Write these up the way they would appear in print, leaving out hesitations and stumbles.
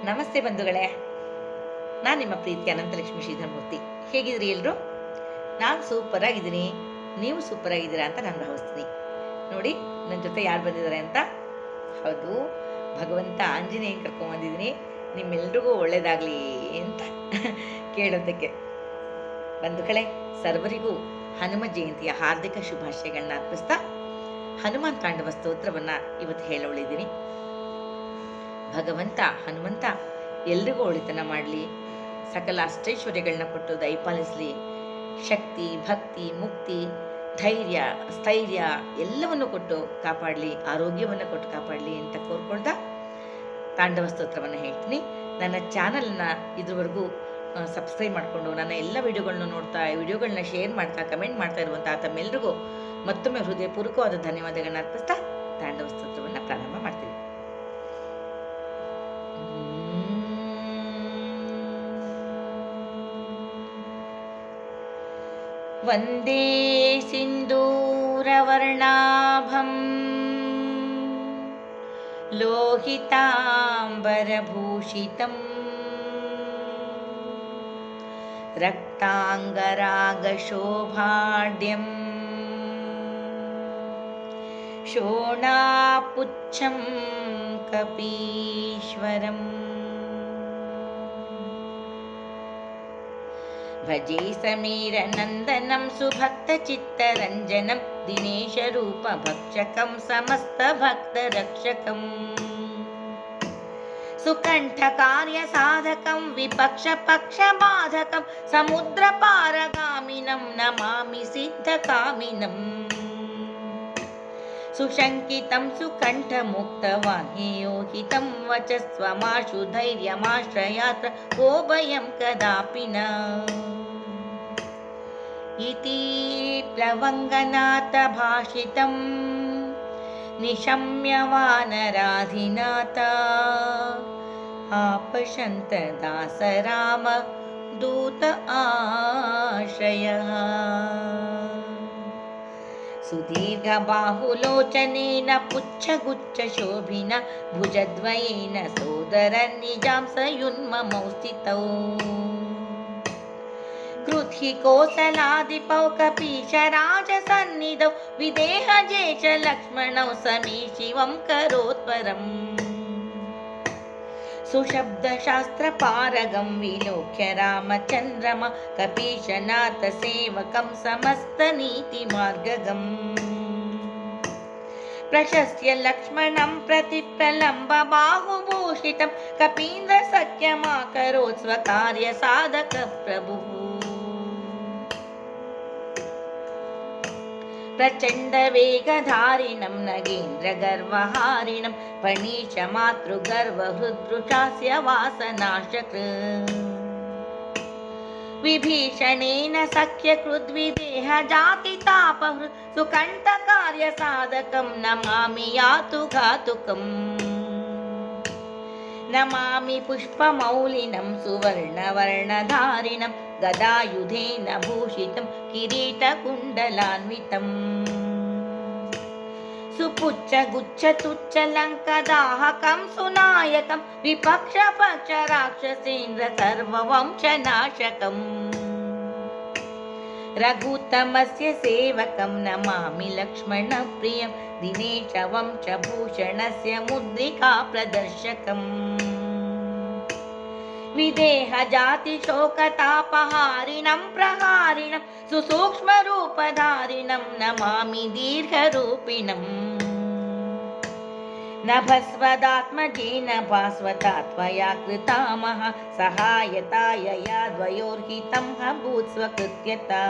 ನಮಸ್ತೆ ಬಂಧುಗಳೇ, ನಾನು ನಿಮ್ಮ ಪ್ರೀತಿ ಅನಂತಲಕ್ಷ್ಮಿ ಶ್ರೀಧರಮೂರ್ತಿ. ಹೇಗಿದ್ರಿ ಎಲ್ಲರೂ? ನಾನು ಸೂಪರ್ ಆಗಿದ್ದೀನಿ, ನೀವು ಸೂಪರ್ ಆಗಿದ್ದೀರಾ ಅಂತ ನಾನು ಭಾವಿಸ್ತೀನಿ. ನೋಡಿ ನನ್ನ ಜೊತೆ ಯಾರು ಬಂದಿದ್ದಾರೆ ಅಂತ. ಹೌದು, ಭಗವಂತ ಆಂಜನೇಯನ ಕರ್ಕೊಂಡ್ಬಂದಿದ್ದೀನಿ, ನಿಮ್ಮೆಲ್ರಿಗೂ ಒಳ್ಳೇದಾಗಲಿ ಅಂತ ಕೇಳೋದಕ್ಕೆ. ಬಂಧುಗಳೇ, ಸರ್ವರಿಗೂ ಹನುಮ ಜಯಂತಿಯ ಹಾರ್ದಿಕ ಶುಭಾಶಯಗಳನ್ನ ಅರ್ಪಿಸ್ತಾ ಹನುಮಾನ್ ತಾಂಡವ ಸ್ತೋತ್ರವನ್ನು ಇವತ್ತು ಹೇಳೋಳಿದ್ದೀನಿ. ಭಗವಂತ ಹನುಮಂತ ಎಲ್ರಿಗೂ ಒಳಿತನ ಮಾಡಲಿ, ಸಕಲ ಅಷ್ಟೈಶ್ವರ್ಯಗಳನ್ನ ಕೊಟ್ಟು ದಯಪಾಲಿಸಲಿ, ಶಕ್ತಿ, ಭಕ್ತಿ, ಮುಕ್ತಿ, ಧೈರ್ಯ, ಸ್ಥೈರ್ಯ ಎಲ್ಲವನ್ನು ಕೊಟ್ಟು ಕಾಪಾಡಲಿ, ಆರೋಗ್ಯವನ್ನು ಕೊಟ್ಟು ಕಾಪಾಡಲಿ ಅಂತ ಕೋರ್ಕೊಳ್ತಾ ತಾಂಡವ ಸ್ತೋತ್ರವನ್ನು ಹೇಳ್ತೀನಿ. ನನ್ನ ಚಾನಲ್ನ ಇದುವರೆಗೂ ಸಬ್ಸ್ಕ್ರೈಬ್ ಮಾಡಿಕೊಂಡು ನನ್ನ ಎಲ್ಲ ವಿಡಿಯೋಗಳನ್ನ ನೋಡ್ತಾ, ವಿಡಿಯೋಗಳನ್ನ ಶೇರ್ ಮಾಡ್ತಾ, ಕಮೆಂಟ್ ಮಾಡ್ತಾ ಇರುವಂಥ ತಮ್ಮೆಲ್ಲರಿಗೂ ಮತ್ತೊಮ್ಮೆ ಹೃದಯಪೂರ್ವಕವಾದ ಧನ್ಯವಾದಗಳನ್ನ ಅರ್ಪಿಸ್ತಾ ತಾಂಡವ ಸ್ತೋತ್ರವನ್ನು ಪ್ರಾರಂಭ ಮಾಡ್ತೀನಿ. ವಂದೇ ಸಿಂಧೂರವರ್ಣಾಭಂ ಲೋಹಿತಾಂಬರಭೂಷಿತಂ ರಕ್ತಾಂಗರಾಗಶೋಭಾಢ್ಯಂ ಶೋಣಾಪುಚ್ಛಂ ಕಪೀಶ್ವರಂ ಭಜೆ ಸಮೀರನಂದನಂ ಸುಭಕ್ತಚಿತ್ತರಂಜನಂ ದಿನೇಶರೂಪಭಕ್ಷಕಂ ಸಮಸ್ತಭಕ್ತರಕ್ಷಕಂ ಸುಕಂಠಕಾರ್ಯಸಾಧಕಂ ವಿಪಕ್ಷಪಕ್ಷಬಾಧಕಂ ಸಮುದ್ರಪಾರಗಾಮಿನಂ ನಮಾಮಿ ಸಿದ್ಧಕಾಮಿನಂ ಸುಶಂಕಿತಂ ಸುಕಂಠಮುಕ್ತವಾಹ್ಯಯೋಹಿತಂ ವಚಸ್ವಮಾಶು ಧೈರ್ಯಮಾಶ್ರಯಾತ್ರ ಕೋ ಭಯಂ ಕದಾಪಿ ನ ಇತಿ ಪ್ಲವಂಗನಾಥ ಭಾಷಿತಂ ನಿಶಮ್ಯ ವಾನರಾಧಿನಾಥ ಆಪಶಂತ ದಾಸರಾಮ ದೂತ ಆಶ್ರಯಃ ಸುದೀರ್ಘ ಬಾಹುಲೋಚನೇನ ಪುಚ್ಛಗುಚ್ಛ ಶೋಭಿನ ಭುಜದ್ವಯೇನ ಸೋದರ ನಿಜಾಂಸಯುನ್ಮಮೌ ಸ್ಥಿತೌ ಕೃಧಿ ಕೋಸಲಾದಿಪೌ ಕಪೀಶರಾಜಸನ್ನಿಧೌ ವಿದೇಹಜೇಶ ಲಕ್ಷ್ಮಣೌ ಸಮೀ ಶಿವಂ ಕರೋತ್ಪರಂ ಸುಶಬ್ದಶಾಸ್ತ್ರಪಾರಗಂ ವಿಲೋಕ್ಯ ರಾಮಚಂದ್ರಮ ಕಪೀಶನಾಥ ಸೇವಕಂ ಸಮಸ್ತನೀತಿಮಾರ್ಗಗಂ ಪ್ರಶಸ್ತ್ಯ ಲಕ್ಷ್ಮಣಂ ಪ್ರತಿ ಪ್ರಲಂಬ ಬಾಹುಭೂಷಿತಂ ಕಪೀಂದ್ರ ಸಖ್ಯಮಾಕರೋತ್ ಸ್ವಕಾರ್ಯ ಸಾಧಕ ಪ್ರಭುಃ ಪ್ರಚಂಡ ವೇಗಧಾರಿಣಂ ನಗೇಂದ್ರ ಗರ್ವಹಾರಿಣಂ ಪಣೀಶ ಮಾತೃಗರ್ವ ಹೃದೃಚಾಸ್ಯ ವಾಸನಾಶಕ ವಿಭೀಷಣೇನ ಸಖ್ಯಕೃದ್ವಿದೇಹ ಜಾತಿ ತಾಪಹೃ ಸುಕಂಠ ಕಾರ್ಯ ಸಾಧಕಂ ನಮಾಮಿ ಯಾತು ಘಾತುಕಂ ನಮಾಮಿ ಪುಷ್ಪಮೌಲಿನಂ ಸುವರ್ಣವರ್ಣಧಾರಿಣಂ ಗದಾಯುಧೇನ ಭೂಷಿತಂ ಕಿರೀಟಕುಂಡಲಾನ್ವಿತಂ ಸುಪುಚ್ಛಗುಚ್ಛ ತುಚ್ಛಲಂಕದಾಹಕಂ ಸುನಾಯಕಂ ವಿಪಕ್ಷಪಕ್ಷ ರಾಕ್ಷಸೇಂದ್ರ ಸರ್ವವಂಶನಾಶಕಂ ರಘುತ್ತಮಸ್ಯ ಸೇವಕಂ ನಮಾಮಿ ಲಕ್ಷ್ಮಣ ಪ್ರಿಯಂ ದಿನೇಶ ವಂಶಭೂಷಣಸ್ಯ ಮುದ್ರಿಕಾ ಪ್ರದರ್ಶಕಂ ವಿದೇಹ ಜಾತಿ ಶೋಕತಾಪಹಾರಿಣಂ ಪ್ರಹಾರಿಣಂ ಸುಸೂಕ್ಷ್ಮರೂಪಧಾರಿಣಂ ನಮಾಮಿ ದೀರ್ಘರೂಪಿಣಂ ನಭಸ್ವದಾತ್ಮಜೇನ ಭಾಸ್ವತಾತ್ಮಯಾ ಕೃತಾಮಹ ಸಹಾಯತಾಯ ಯಾದ್ವಯೋರ್ಹಿತಂ ಅಭೂತ್ ಸ್ವಕೃತ್ಯತಾ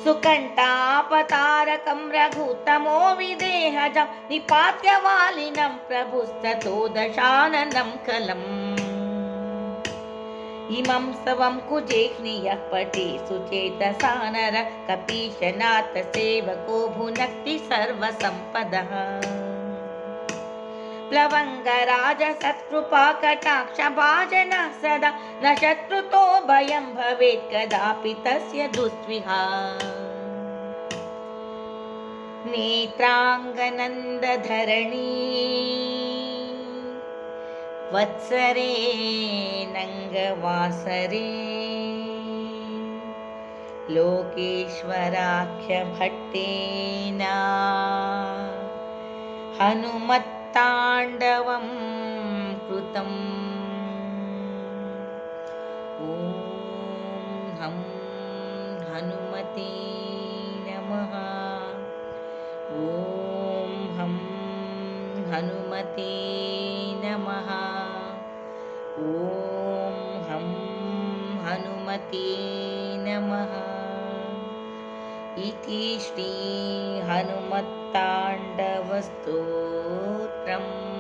ಸುಕಂಠಾಪತಾರಕಂ ರಘುತ್ತಮೋ ವಿದೇಹಜಂ ನಿಪಾತ್ಯ ವಾಲಿನಂ ಪ್ರಭುಸ್ತತೋ ದಶಾನನಂ ಕಲಂ ಇಮಂ ಸವಂ ಕುಜೇಹ್ನಿಯಃ ಪಠೇ ಸುಚೇತಸಾನರ ಕಪೀಶನಾಥ ಸೇವಕೋ ಭುನಕ್ತಿ ಸರ್ವಸಂಪದಃ ಪ್ಲವಂಗರಾಜ ಸತ್ಕೃಪಾ ಕಟಾಕ್ಷ ಭಾಜನ ಸದಾ ನ ಶತ್ರುತೋ ಭಯಂ ಭವೇತ್ ಕದಾಪಿ ತಸ್ಯ ದುಸ್ವಿಹಾ ನೇತ್ರಾಂಗನಂದಧರಣಿ वत्सरे नङ्गवासरे लोकेश्वराख्यभट्टेन हनुमत्ताण्डवं कृतम्। ॐ हं हनुमते नमः। ॐ हं हनुमते नमः। ॐ हं हनुमते नमः। इति श्री हनुमत्ताण्डवस्तोत्रम्।